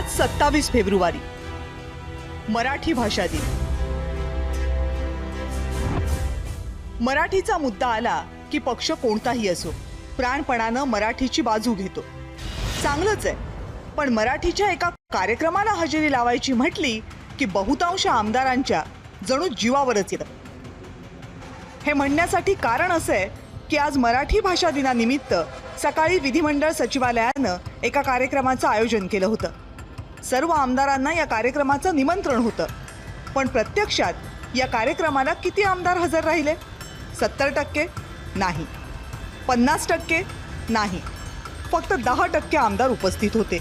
आज 27 फेब्रुवारी मराठी भाषा दिन। मराठीचा मुद्दा आला की पक्ष कोणताही असो प्राणपणानं मराठीची बाजू घेतो। चांगलंच आहे, पण मराठीच्या एका कार्यक्रमाला हजेरी लावायची म्हटली की बहुतांश आमदारांच्या जणू जीवावरच येतं। हे म्हणण्यासाठी कारण असं आहे की आज मराठी भाषा दिनानिमित्त सकाळी विधिमंडळ सचिवालयानं एका कार्यक्रमाचं आयोजन केलं होतं। सर्व आमदारांना या कार्यक्रमाचं निमंत्रण होतं, पण प्रत्यक्षात या कार्यक्रमाला किती आमदार हजर राहिले? 70% नाही, 50% नाही, फक्त 10% आमदार उपस्थित होते।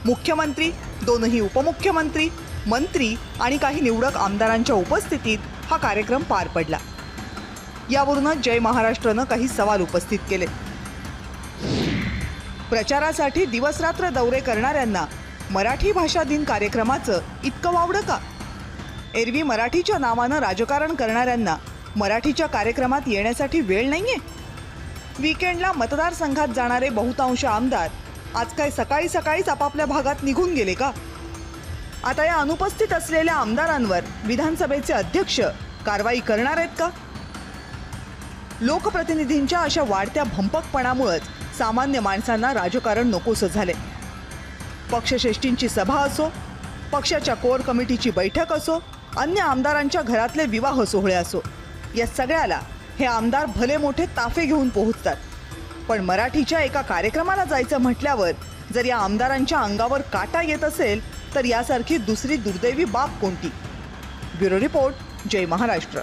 मुख्यमंत्री, दोनही उपमुख्यमंत्री, मंत्री आणि काही निवडक आमदारांच्या उपस्थितीत हा कार्यक्रम पार पडला। यावरूनच जय महाराष्ट्रनं काही सवाल उपस्थित केले। प्रचारासाठी दिवसरात्र दौरे करणाऱ्यांना मराठी भाषा दिन कार्यक्रमाचं इतकं वावडं का? एरवी मराठीच्या नावानं राजकारण करणाऱ्यांना मराठीच्या कार्यक्रमात येण्यासाठी वेळ नाहीये? वीकेंडला मतदारसंघात जाणारे बहुतांश आमदार आज काय सकाळी सकाळीच आपापल्या भागात निघून गेले का? आता या अनुपस्थित असलेल्या आमदारांवर विधानसभेचे अध्यक्ष कारवाई करणार आहेत का? लोकप्रतिनिधींच्या अशा वाढत्या भंपकपणामुळेच सामान्य माणसांना राजकारण नकोसं झाले। पक्षश्रेष्ठींची सभा असो, पक्षाच्या कोर कमिटीची बैठक असो, अन्य आमदारांच्या घरातले विवाह सोहळे असो, या सगळ्याला हे आमदार भले मोठे ताफे घेऊन पोहोचतात, पण मराठीच्या एका कार्यक्रमाला जायचं म्हटल्यावर जर या आमदारांच्या अंगावर काटा येत असेल तर यासारखी दुसरी दुर्दैवी बाब कोणती? ब्युरो रिपोर्ट, जय महाराष्ट्र।